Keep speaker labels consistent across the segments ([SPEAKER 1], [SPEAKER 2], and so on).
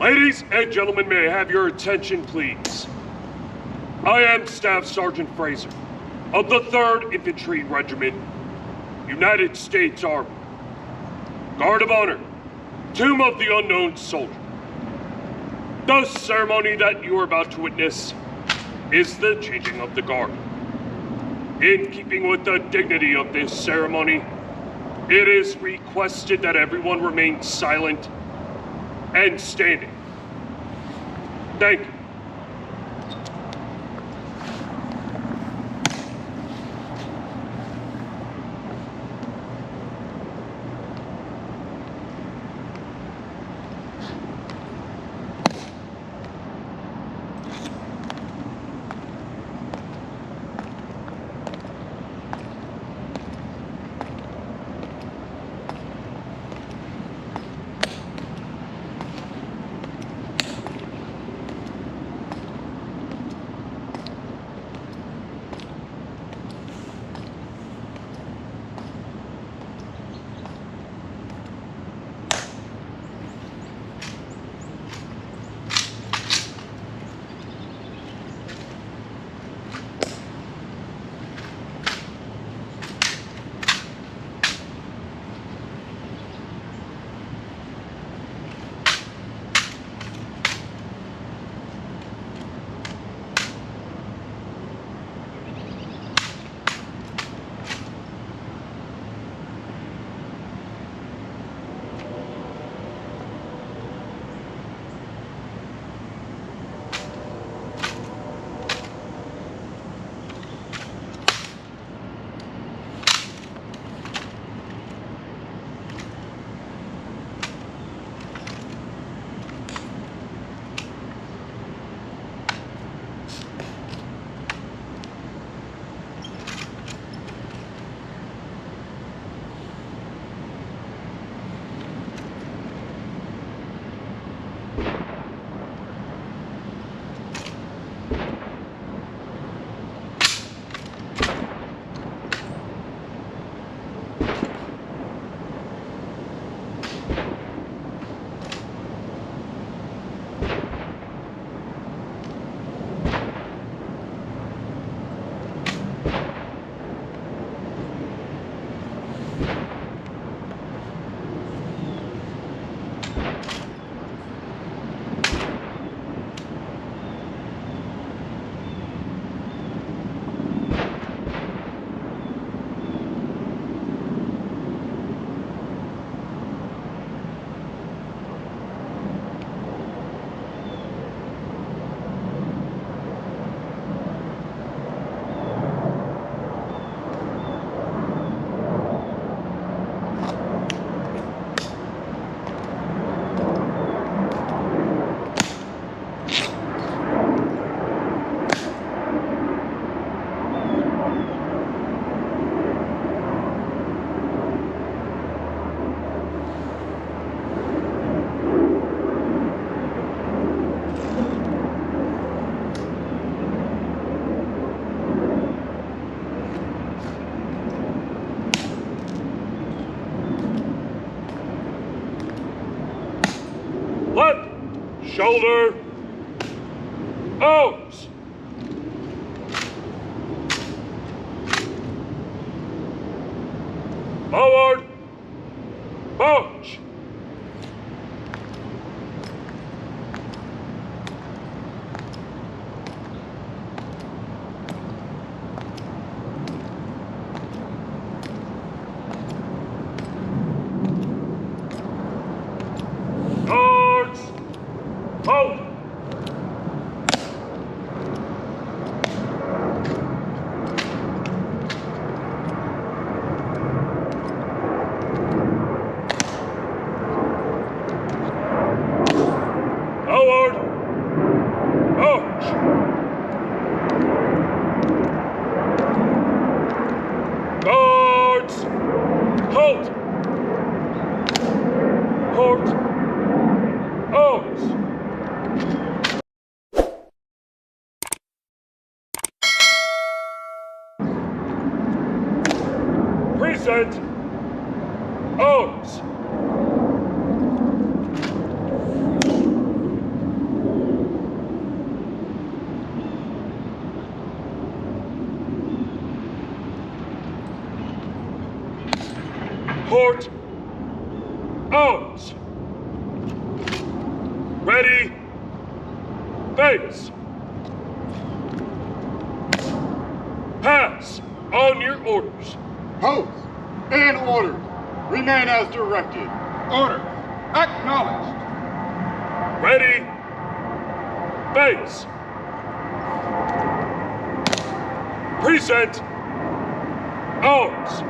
[SPEAKER 1] Ladies and gentlemen, may I have your attention, please? I am Staff Sergeant Fraser of the 3rd Infantry Regiment, United States Army. Guard of Honor, Tomb of the Unknown Soldier. The ceremony that you are about to witness is the changing of the guard. In keeping with the dignity of this ceremony, it is requested that everyone remain silent and standing. Thank you. Left shoulder out. Forward punch. Hold! Forward! March! Guards! Halt! Halt! Arms! Present arms. Port. Arms. Ready. Face. Pass. On your orders.
[SPEAKER 2] Post. In order. Remain as directed. Order. Acknowledged.
[SPEAKER 1] Ready. Face. Present. Arms.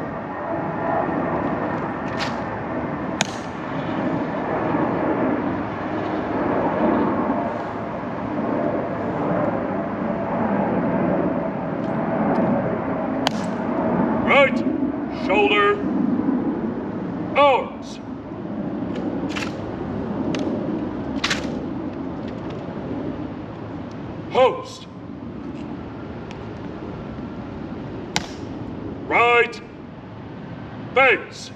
[SPEAKER 1] Right. Shoulder. Arms. Post. Right. Base.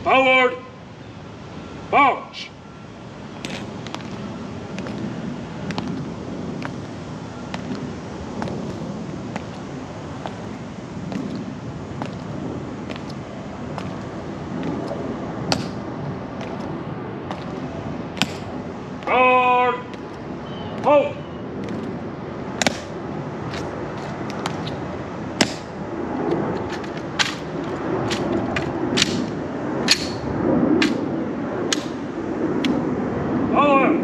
[SPEAKER 1] Forward. March. Guard. Hold. Forward.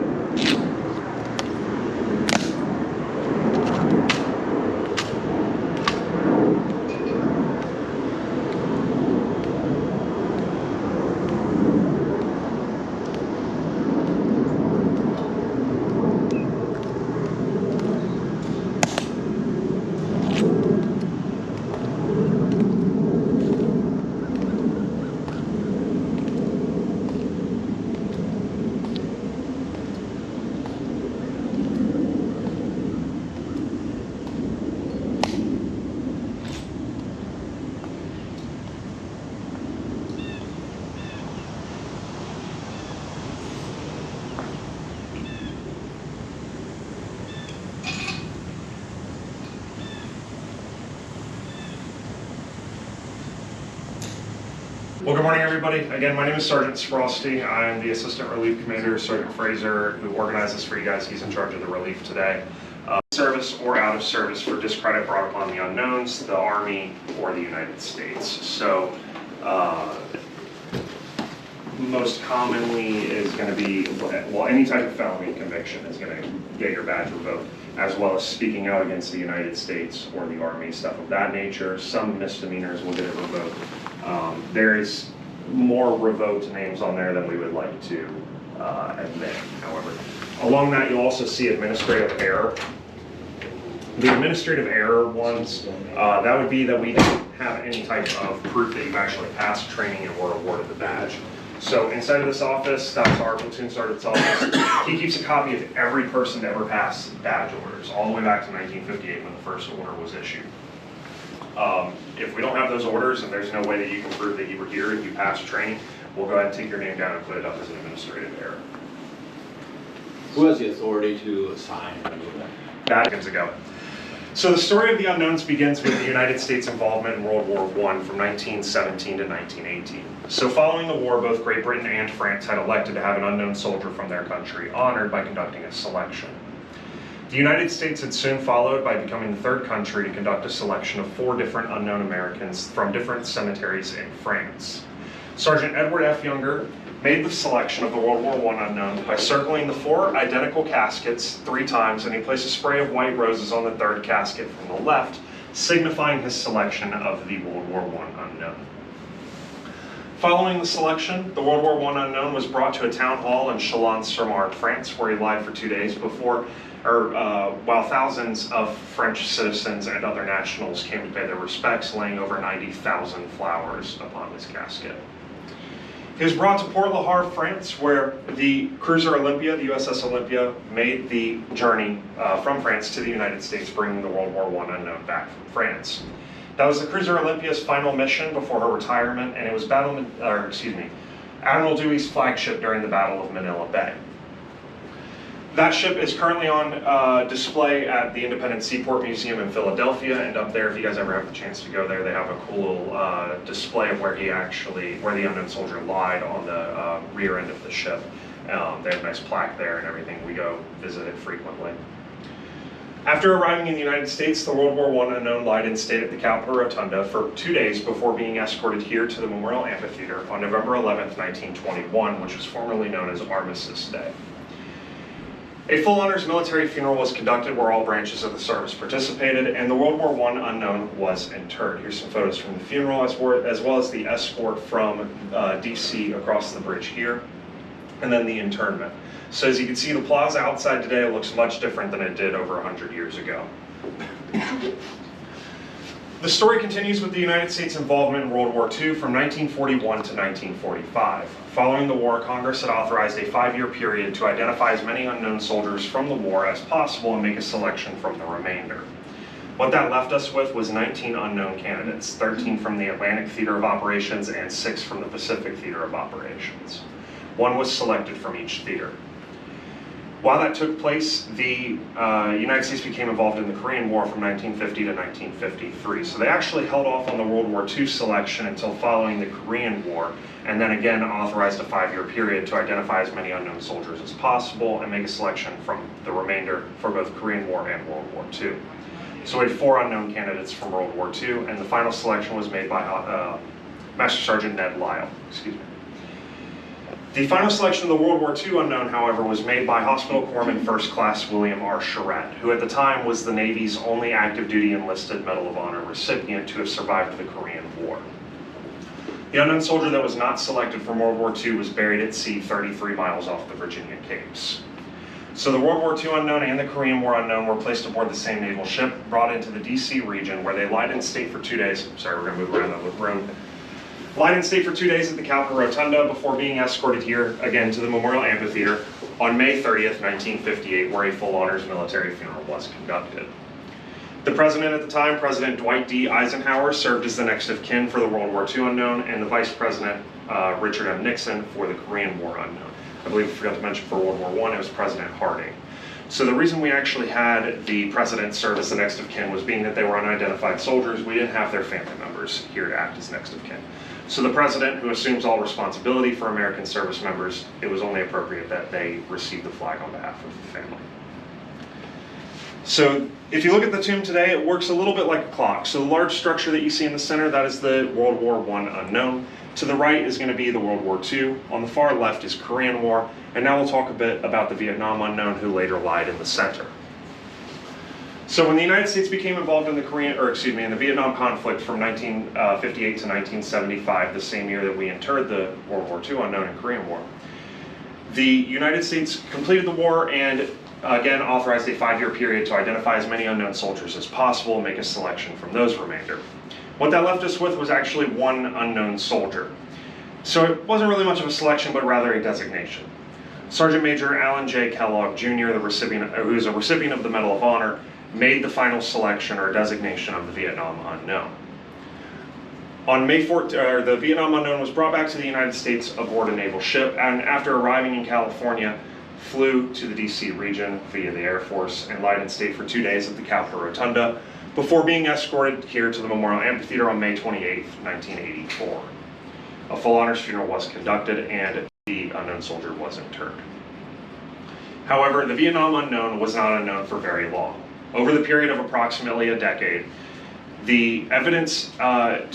[SPEAKER 3] Well, good morning, everybody. Again, my name is Sergeant Sprosty. I'm the Assistant Relief Commander, Sergeant Fraser, who organized this for you guys. He's in charge of the relief today. Service or out of service for discredit brought upon the unknowns, the Army, or the United States. So, most commonly is going to be, well, any type of felony conviction is going to get your badge revoked, as well as speaking out against the United States or the Army, stuff of that nature. Some misdemeanors will get it revoked. There is more revoked names on there than we would like to admit, however. Along that, you'll also see administrative error. The administrative error ones, that would be that we don't have any type of proof that you've actually passed training and were awarded the badge. So inside of this office, that's our platoon sergeant's office. He keeps a copy of every person that ever passed badge orders, all the way back to 1958 when the first order was issued. If we don't have those orders and there's no way that you can prove that you were here and you passed training, we'll go ahead and take your name down and put it up as an administrative error.
[SPEAKER 4] Who has the authority to assign and do that?
[SPEAKER 3] That begins ago. So the story of the unknowns begins with the United States involvement in World War I from 1917 to 1918. So following the war, both Great Britain and France had elected to have an unknown soldier from their country honored by conducting a selection. The United States had soon followed by becoming the third country to conduct a selection of 4 different unknown Americans from different cemeteries in France. Sergeant Edward F. Younger made the selection of the World War I unknown by circling the 4 identical caskets 3 times, and he placed a spray of white roses on the 3rd casket from the left, signifying his selection of the World War I unknown. Following the selection, the World War I unknown was brought to a town hall in Chalons-sur-Marne, France, where he lied for 2 days while thousands of French citizens and other nationals came to pay their respects, laying over 90,000 flowers upon his casket. He was brought to Port-le-Havre, France, where the cruiser Olympia, the USS Olympia, made the journey from France to the United States, bringing the World War I unknown back from France. That was the cruiser Olympia's final mission before her retirement, and it was Admiral Dewey's flagship during the Battle of Manila Bay. That ship is currently on display at the Independent Seaport Museum in Philadelphia, and up there, if you guys ever have the chance to go there, they have a cool little display of where the unknown soldier lied on the rear end of the ship. They have a nice plaque there and everything. We go visit it frequently. After arriving in the United States, the World War I unknown lied in state at the Capitol Rotunda for 2 days before being escorted here to the Memorial Amphitheater on November 11th, 1921, which was formerly known as Armistice Day. A full honors military funeral was conducted where all branches of the service participated, and the World War I unknown was interred. Here's some photos from the funeral, as well as the escort from DC across the bridge here, and then the internment. So as you can see, the plaza outside today looks much different than it did over 100 years ago. The story continues with the United States' involvement in World War II from 1941 to 1945. Following the war, Congress had authorized a 5-year period to identify as many unknown soldiers from the war as possible and make a selection from the remainder. What that left us with was 19 unknown candidates, 13 from the Atlantic Theater of Operations and 6 from the Pacific Theater of Operations. One was selected from each theater. While that took place, the United States became involved in the Korean War from 1950 to 1953. So they actually held off on the World War II selection until following the Korean War, and then again authorized a 5-year period to identify as many unknown soldiers as possible and make a selection from the remainder for both Korean War and World War II. So we had 4 unknown candidates from World War II, and the final selection was made by Master Sergeant Ned Lyle. Excuse me. The final selection of the World War II unknown, however, was made by Hospital Corpsman First Class William R. Charette, who at the time was the Navy's only active duty enlisted Medal of Honor recipient to have survived the Korean War. The unknown soldier that was not selected from World War II was buried at sea 33 miles off the Virginia Capes. So the World War II unknown and the Korean War unknown were placed aboard the same naval ship, brought into the DC region, where they lied in state for 2 days. Sorry, we're gonna move around the room. Lied in state for 2 days at the Capitol Rotunda before being escorted here again to the Memorial Amphitheater on May 30th, 1958, where a full honors military funeral was conducted. The president at the time, President Dwight D. Eisenhower, served as the next of kin for the World War II unknown, and the Vice President, Richard M. Nixon, for the Korean War unknown. I believe I forgot to mention for World War I, it was President Harding. So the reason we actually had the president serve as the next of kin was being that they were unidentified soldiers. We didn't have their family members here to act as next of kin. So the president, who assumes all responsibility for American service members, it was only appropriate that they receive the flag on behalf of the family. So if you look at the tomb today, it works a little bit like a clock. So the large structure that you see in the center, that is the World War I unknown. To the right is going to be the World War II. On the far left is Korean War. And now we'll talk a bit about the Vietnam unknown, who later lied in the center. So when the United States became involved in the in the Vietnam conflict from 1958 to 1975, the same year that we interred the World War II unknown and Korean War, the United States completed the war and again authorized a 5-year period to identify as many unknown soldiers as possible and make a selection from those remainder. What that left us with was actually 1 unknown soldier. So it wasn't really much of a selection, but rather a designation. Sergeant Major Alan J. Kellogg Jr., who is a recipient of the Medal of Honor, made the final selection or designation of the Vietnam unknown. On May 14th, the Vietnam unknown was brought back to the United States aboard a naval ship, and after arriving in California, flew to the DC region via the Air Force and lied in state for 2 days at the Capitol Rotunda before being escorted here to the Memorial Amphitheater on May 28th, 1984. A full honors funeral was conducted and the unknown soldier was interred. However, the Vietnam unknown was not unknown for very long. Over the period of approximately a decade, the evidence that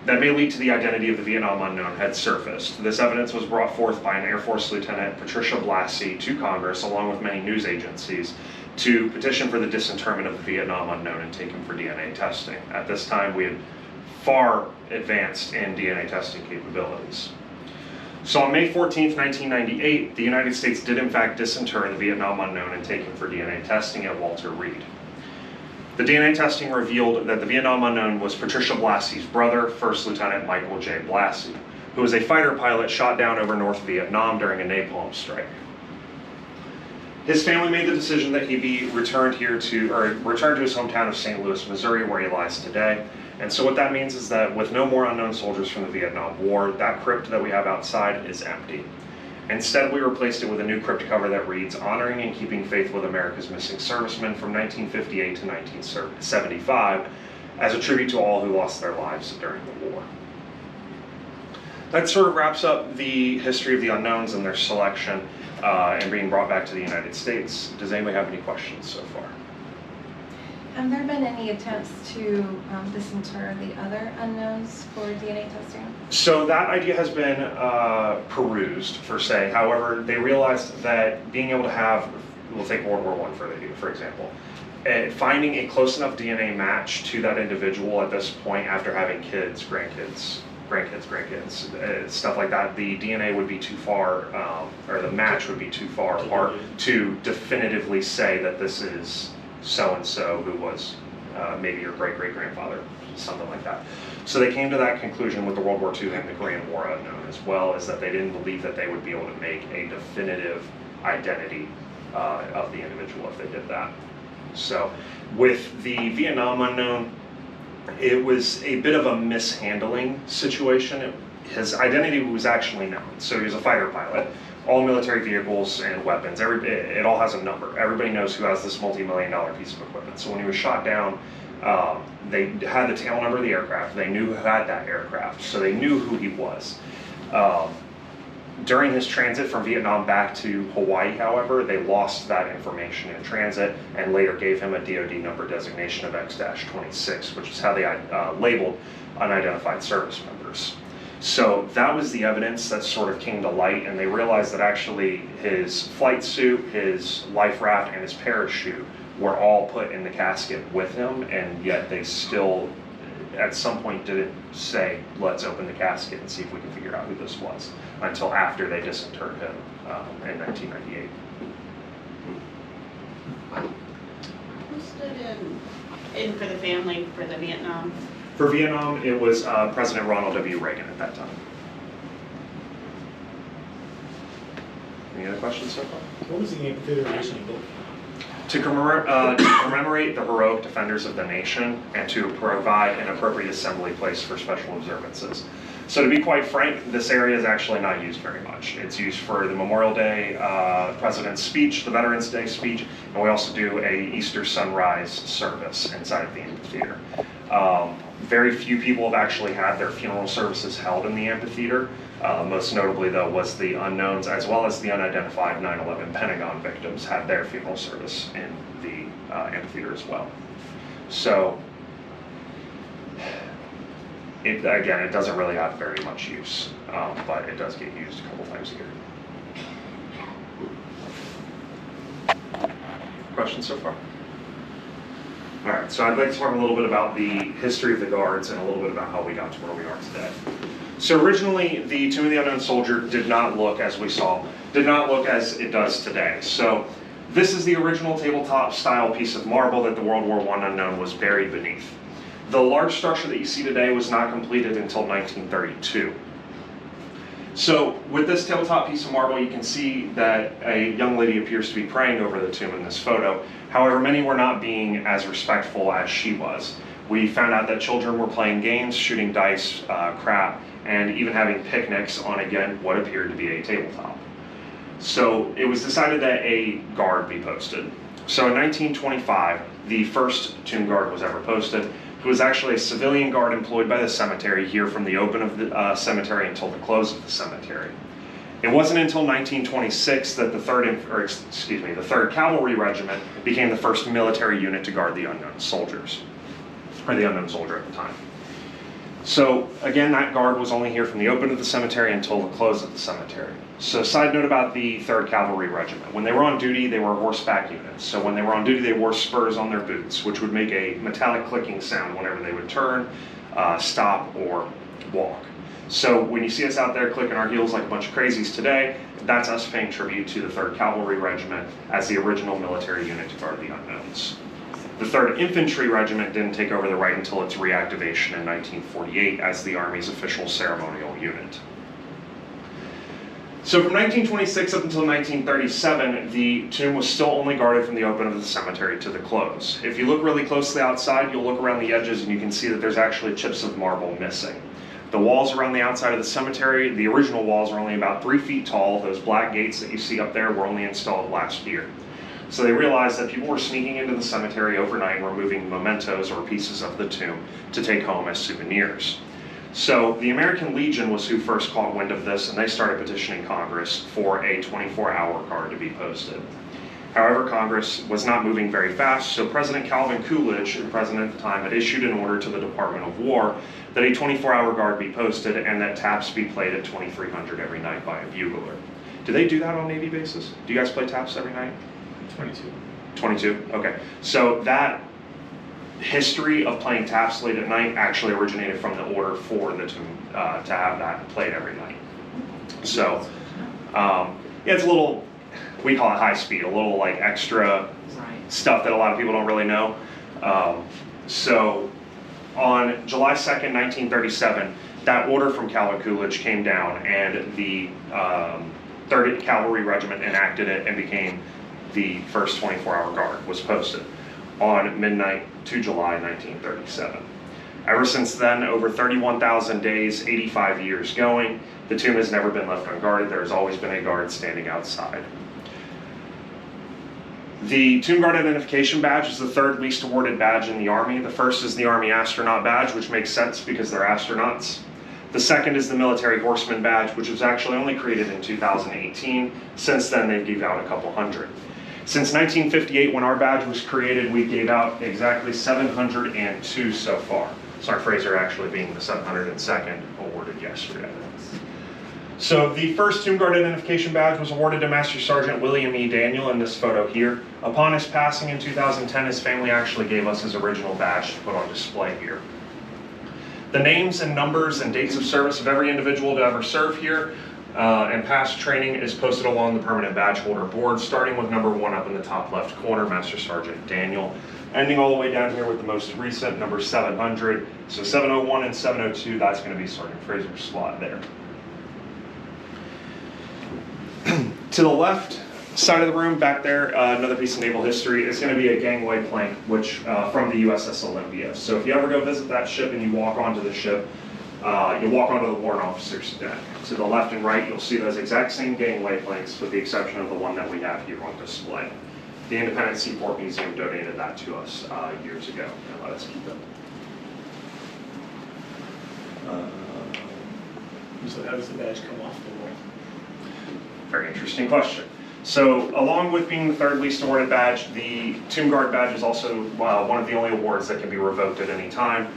[SPEAKER 3] may lead to the identity of the Vietnam unknown had surfaced. This evidence was brought forth by an Air Force Lieutenant, Patricia Blassie, to Congress, along with many news agencies, to petition for the disinterment of the Vietnam unknown and take him for DNA testing. At this time, we had far advanced in DNA testing capabilities. So on May 14th, 1998, the United States did in fact disinter the Vietnam unknown and take him for DNA testing at Walter Reed. The DNA testing revealed that the Vietnam unknown was Patricia Blassie's brother, First Lieutenant Michael J. Blassie, who was a fighter pilot shot down over North Vietnam during a napalm strike. His family made the decision that he be returned here to, or returned to his hometown of St. Louis, Missouri, where he lies today. And so what that means is that with no more unknown soldiers from the Vietnam War, that crypt that we have outside is empty. Instead, we replaced it with a new crypt cover that reads, "Honoring and keeping faith with America's missing servicemen from 1958 to 1975, as a tribute to all who lost their lives during the war." That sort of wraps up the history of the unknowns and their selection and being brought back to the United States. Does anybody have any questions so far?
[SPEAKER 5] Have there been any attempts to disinter the other unknowns for DNA testing?
[SPEAKER 3] So that idea has been perused, per se. However, they realized that being able to have, we'll take World War I for example, finding a close enough DNA match to that individual at this point after having kids, grandkids, stuff like that, the DNA would be too far, or the match would be too far apart to definitively say that this is so-and-so who was maybe your great-great-grandfather, something like that. So they came to that conclusion with the World War II and the Korean War unknown as well, is that they didn't believe that they would be able to make a definitive identity of the individual if they did that. So with the Vietnam unknown, it was a bit of a mishandling situation. His identity was actually known. So he was a fighter pilot. All military vehicles and weapons, it all has a number. Everybody knows who has this multi-million-dollar piece of equipment. So when he was shot down, they had the tail number of the aircraft. They knew who had that aircraft, so they knew who he was. During his transit from Vietnam back to Hawaii, however, they lost that information in transit and later gave him a DoD number designation of X-26, which is how they labeled unidentified service members. So that was the evidence that sort of came to light, and they realized that actually his flight suit, his life raft, and his parachute were all put in the casket with him, and yet they still, at some point, didn't say, let's open the casket and see if we can figure out who this was, until after they disinterred him in 1998.
[SPEAKER 6] Who stood in for the family for the Vietnam?
[SPEAKER 3] For Vietnam, it was President Ronald W. Reagan at that time. Any other questions so far?
[SPEAKER 7] What was the amphitheater originally built?
[SPEAKER 3] To commemorate the heroic defenders of the nation and to provide an appropriate assembly place for special observances. So to be quite frank, this area is actually not used very much. It's used for the Memorial Day President's speech, the Veterans Day speech, and we also do a Easter sunrise service inside of the amphitheater. Very few people have actually had their funeral services held in the amphitheater. Most notably, though, was the unknowns, as well as the unidentified 9/11 Pentagon victims had their funeral service in the amphitheater as well. So, it doesn't really have very much use, but it does get used a couple times a year. Questions so far? All right, so I'd like to talk a little bit about the history of the Guards and a little bit about how we got to where we are today. So originally, the Tomb of the Unknown Soldier did not look, as we saw, did not look as it does today. So this is the original tabletop style piece of marble that the World War I unknown was buried beneath. The large structure that you see today was not completed until 1932. So with this tabletop piece of marble, you can see that a young lady appears to be praying over the tomb in this photo. However, many were not being as respectful as she was. We found out that children were playing games, shooting dice, crap, and even having picnics on, again, what appeared to be a tabletop. So it was decided that a guard be posted. So in 1925, the first tomb guard was ever posted, who was actually a civilian guard employed by the cemetery here from the open of the cemetery until the close of the cemetery. It wasn't until 1926 that the 3rd Cavalry Regiment became the first military unit to guard the unknown soldiers, or the unknown soldier at the time. So again, that guard was only here from the open of the cemetery until the close of the cemetery. So side note about the 3rd Cavalry Regiment. When they were on duty, they were horseback units. So when they were on duty, they wore spurs on their boots, which would make a metallic clicking sound whenever they would turn, stop, or walk. So when you see us out there clicking our heels like a bunch of crazies today, that's us paying tribute to the 3rd Cavalry Regiment as the original military unit to guard the unknowns. The 3rd Infantry Regiment didn't take over the right until its reactivation in 1948 as the Army's official ceremonial unit. So from 1926 up until 1937, the tomb was still only guarded from the open of the cemetery to the close. If you look really closely outside, you'll look around the edges and you can see that there's actually chips of marble missing. The walls around the outside of the cemetery, the original walls are only about 3 feet tall. Those black gates that you see up there were only installed last year. So they realized that people were sneaking into the cemetery overnight and removing mementos or pieces of the tomb to take home as souvenirs. So the American Legion was who first caught wind of this, and they started petitioning Congress for a 24-hour guard to be posted. However, Congress was not moving very fast, so President Calvin Coolidge, the president at the time, had issued an order to the Department of War that a 24-hour guard be posted and that taps be played at 2300 every night by a bugler. Do they do that on Navy bases? Do you guys play taps every night?
[SPEAKER 7] 22.
[SPEAKER 3] 22? Okay. So that history of playing taps late at night actually originated from the order for the tomb to have that played every night. So, yeah, it's a little, we call it high speed, a little like extra stuff that a lot of people don't really know. So on July 2nd, 1937, that order from Calvin Coolidge came down and the 3rd Cavalry Regiment enacted it and became the first 24-hour guard was posted on midnight to July 1937. Ever since then, over 31,000 days, 85 years going, the tomb has never been left unguarded. There has always been a guard standing outside. The Tomb Guard Identification Badge is the 3rd least awarded badge in the Army. The first is the Army Astronaut Badge, which makes sense because they're astronauts. The second is the Military Horseman Badge, which was actually only created in 2018. Since then, they've given out a couple hundred. Since 1958, when our badge was created, we gave out exactly 702 so far. Sergeant Fraser actually being the 702nd awarded yesterday. So the first Tomb Guard Identification Badge was awarded to Master Sergeant William E. Daniel in this photo here. Upon his passing in 2010, his family actually gave us his original badge to put on display here. The names and numbers and dates of service of every individual to ever serve here and past training is posted along the permanent badge holder board, starting with number 1 up in the top left corner, Master Sergeant Daniel, ending all the way down here with the most recent, number 700. So 701 and 702, that's going to be Sergeant Fraser's slot there. To the left side of the room, back there, another piece of naval history is going to be a gangway plank, which from the USS Olympia. So if you ever go visit that ship and you walk onto the ship, you'll walk onto the warrant officer's deck. To the left and right, you'll see those exact same gangway planks, with the exception of the one that we have here on display. The Independent Seaport Museum donated that to us years ago and let us keep it.
[SPEAKER 7] So how does the badge come off the wall?
[SPEAKER 3] Very interesting question. So along with being the 3rd least awarded badge, the Tomb Guard badge is also one of the only awards that can be revoked at any time.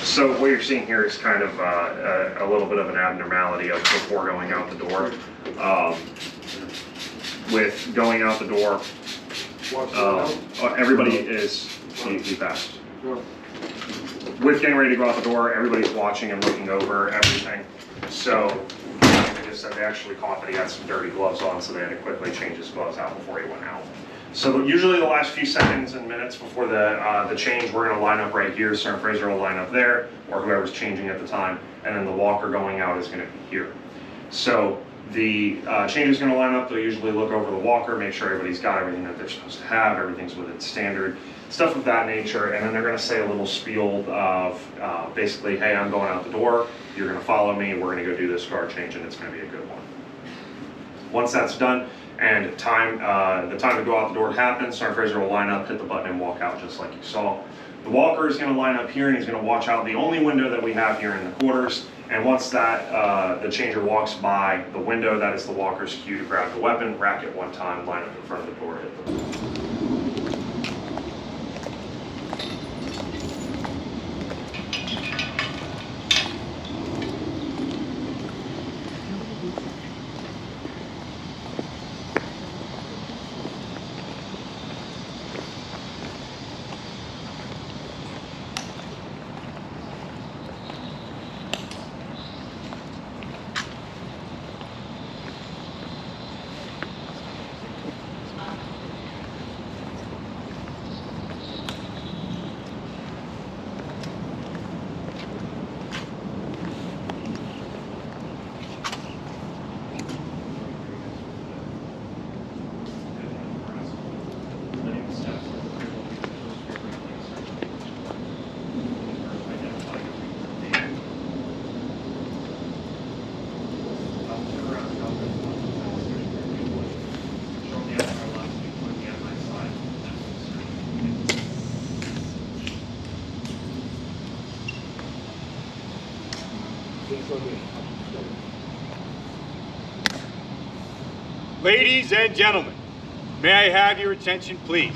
[SPEAKER 3] So what you're seeing here is kind of a little bit of an abnormality of before going out the door. With going out the door, everybody is, be fast. With getting ready to go out the door, everybody's watching and looking over everything. So they just said they actually caught that he had some dirty gloves on, so they had to quickly change his gloves out before he went out. So usually the last few seconds and minutes before the change, we're going to line up right here. Sergeant Fraser will line up there, or whoever's changing at the time, and then the walker going out is going to be here. So the change is going to line up. They'll usually look over the walker, make sure everybody's got everything that they're supposed to have, everything's within standard, stuff of that nature, and then they're going to say a little spiel of basically, hey, I'm going out the door, you're going to follow me, we're going to go do this guard change, and it's going to be a good one. Once that's done, and the time to go out the door happens, Sergeant Fraser will line up, hit the button, and walk out just like you saw. The walker is going to line up here, and he's going to watch out the only window that we have here in the quarters. And once that the changer walks by the window, that is the walker's cue to grab the weapon, rack it one time, line up in front of the door, hit the button.
[SPEAKER 2] Ladies and gentlemen, may I have your attention, please?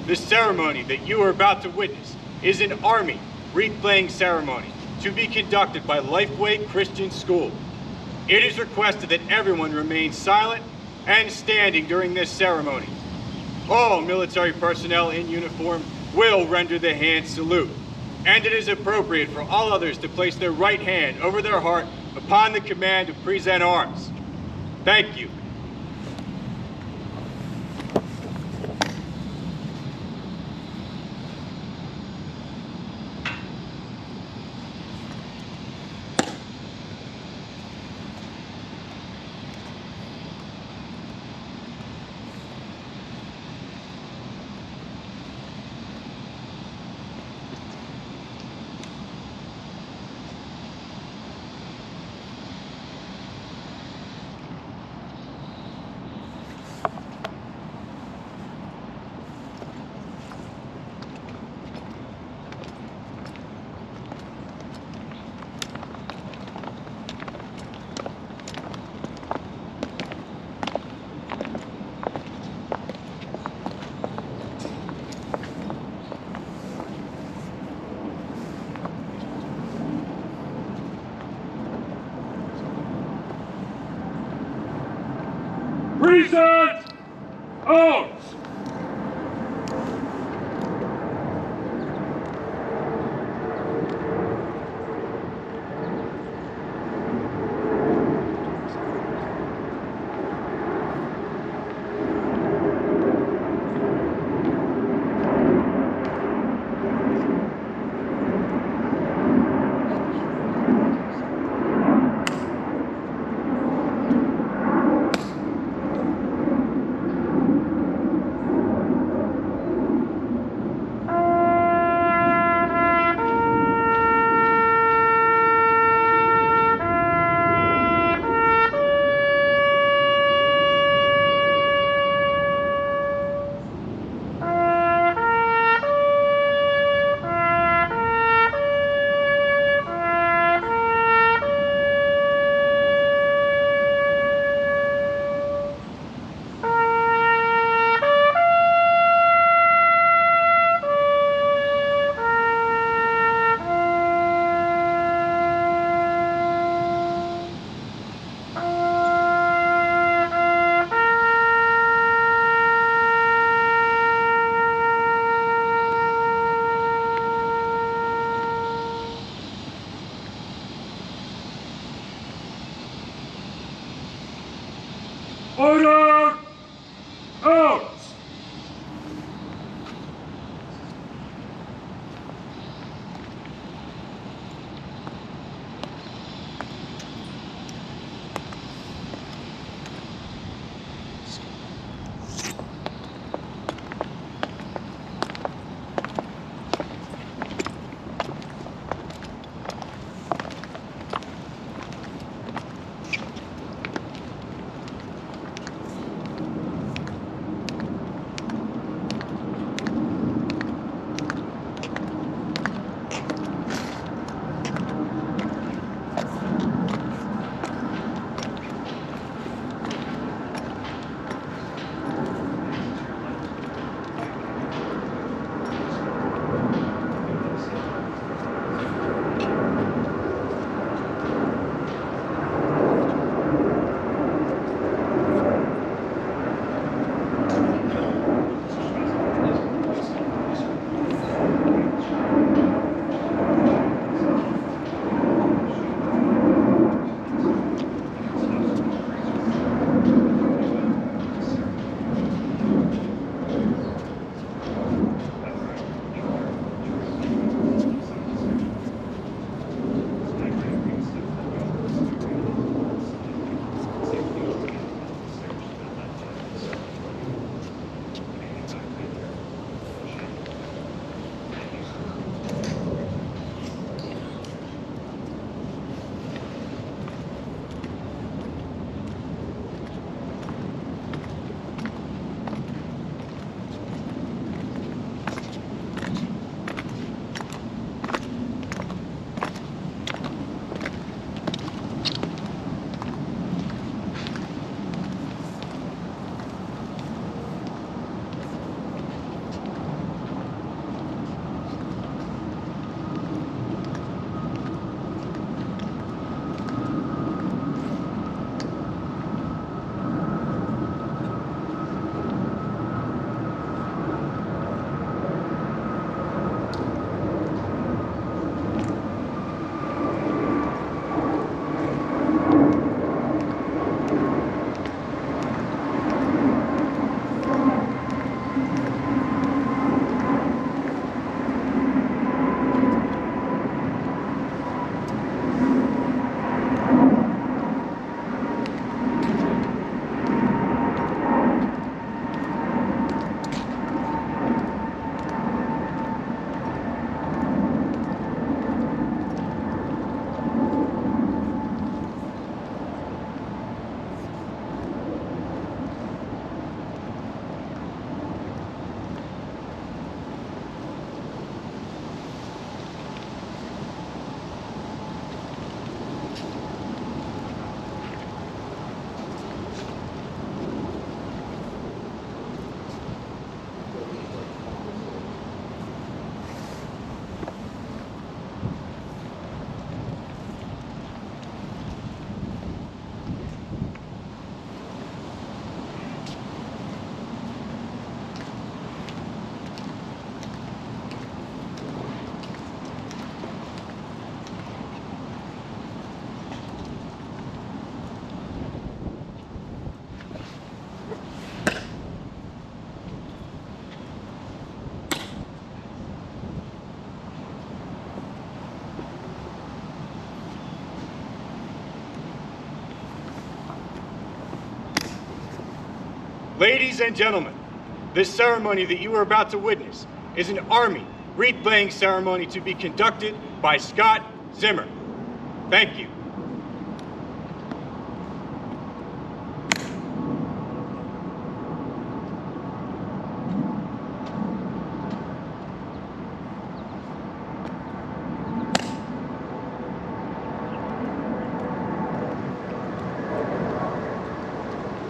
[SPEAKER 2] The ceremony that you are about to witness is an Army Reef Laying ceremony to be conducted by Lifeway Christian School. It is requested that everyone remain silent and standing during this ceremony. All military personnel in uniform will render the hand salute, and it is appropriate for all others to place their right hand over their heart upon the command to present arms. Thank you.
[SPEAKER 1] Present arms! Order! Out!
[SPEAKER 2] Ladies and gentlemen, this ceremony that you are about to witness is an Army wreath-laying ceremony to be conducted by Scott Zimmer. Thank you.